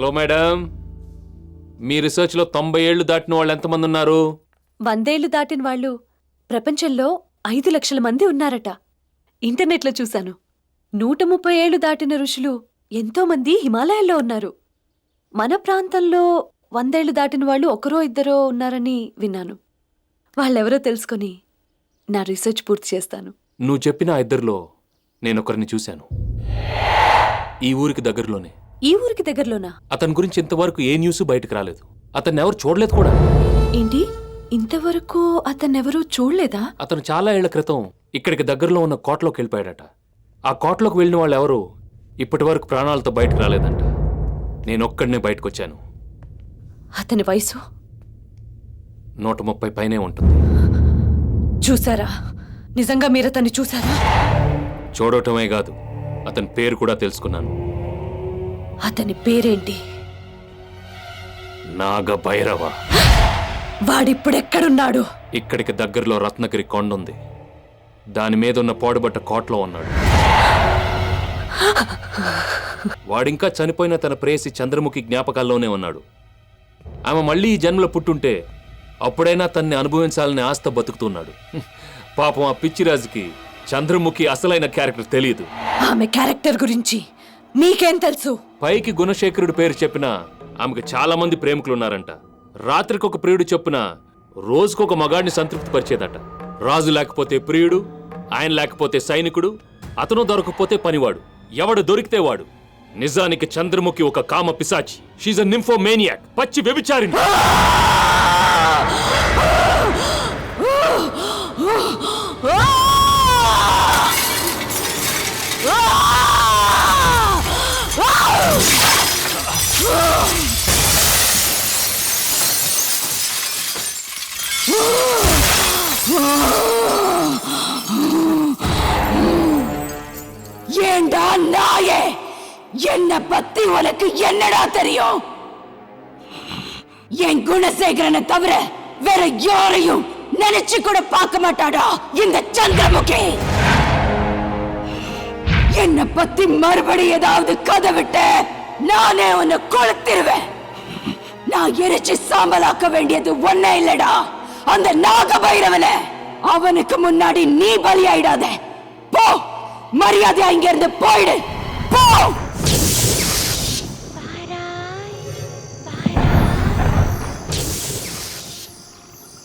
Hello madam, మీ రీసెర్చ్లో 90 ఏళ్లు దాటిన వాళ్ళు ఎంతమంది ఉన్నారు? 100 ఏళ్లు దాటిన వాళ్ళు ప్రపంచంలో 5 లక్షల మంది ఉన్నారట. ఇంటర్నెట్లో చూశాను. 130 ఏళ్లు దాటిన ఋషులు ఎంతో మంది హిమాలయాల్లో ఉన్నారు. మన ప్రాంతంలో 100 ఏళ్లు దాటిన వాళ్ళు ఒకరో ఇద్దరో ఉన్నారని విన్నాను. వాళ్ళెవరో తెలుసుకొని నా రీసెర్చ్ పూర్తి చేస్తాను. నువ్వు చెప్పిన ఆ ఇద్దరిలో నేనొకరిని చూశాను, ఈ ఊరికి దగ్గరలోనే. ఈ ఊరికి దగ్గరలోనా? అతని గురించి ఇంతవరకు ఏ న్యూస్ బయటకు రాలేదు. అతన్ని ఎవరు చూడలేదు కూడా. ఏంటి, ఇంతవరకు అతన్నెవరూ చూడలేదా? అతను చాలా ఏళ్ల క్రితం ఇక్కడికి దగ్గరలో ఉన్న కోటలోకి వెళ్ళిపోయాడట. ఆ కోటలోకి వెళ్ళిన వాళ్ళు ఎవరు ఇప్పటి వరకు ప్రాణాలతో బయటకు రాలేదంట. నేనొక్కడినే బయటకు వచ్చాను. అతని వయసు 130 పైనే ఉంటుంది. చూసారా? నిజంగా మీరతన్ని చూసారా? చూడటమే కాదు, అతని పేరు కూడా తెలుసుకున్నాను. అతని పేరేంటి? నాగభైరవ. వాడిప్పుడెక్కడున్నాడు? ఇక్కడికి దగ్గరలో రత్నగిరి కొండ ఉంది, దాని మీద ఉన్న పోడబట్ట కోటలో ఉన్నాడు. వాడింకా చనిపోయిన తన ప్రేయసి చంద్రముఖి జ్ఞాపకాల్లోనే ఉన్నాడు. ఆమె మళ్ళీ ఈ జన్మలో పుట్టుంటే అప్పుడైనా తన్ని అనుభవించాలని ఆస్త బతుకుతున్నాడు. పాపం ఆ పిచ్చిరాజుకి చంద్రముఖి అసలైన క్యారెక్టర్ తెలియదు. ఆమె క్యారెక్టర్ గురించి మీకేం తెలుసు? పైకి గుణశేఖరుడు పేరు చెప్పినా ఆమెకు చాలా మంది ప్రేమికులున్నారంట. రాత్రికి ఒక ప్రియుడు చొప్పున రోజుకొక మగాడిని సంతృప్తి పరిచేదట. రాజు లేకపోతే ప్రియుడు, ఆయన లేకపోతే సైనికుడు, అతను దొరకపోతే పనివాడు, ఎవడు దొరికితే వాడు. నిజానికి చంద్రముఖి ఒక కామ పిశాచి. షీజ్ ఎ నింఫోమేనియాక్, పచ్చి వ్యభిచారిణి. ஏண்டா நாயே, என்ன பத்தி உனக்கு என்னடா தெரியும்? என் குணசேகரனை தவிர வேற யாரையும் நினைச்சு கூட பார்க்க மாட்டாடா இந்த சந்திரமுகி. என்ன பத்தி மறுபடி ஏதாவது கதை விட்ட நானே உன்னை கொளுத்திருவேன். நான் எரிச்சு சாம்பலாக்க வேண்டியது ஒன்னே இல்லடா, அந்த நாகபைரவனை. அவனுக்கு முன்னாடி நீ பலியாயிடாத. போ, மரியாதையா இங்க இருந்து போயிடு. போ.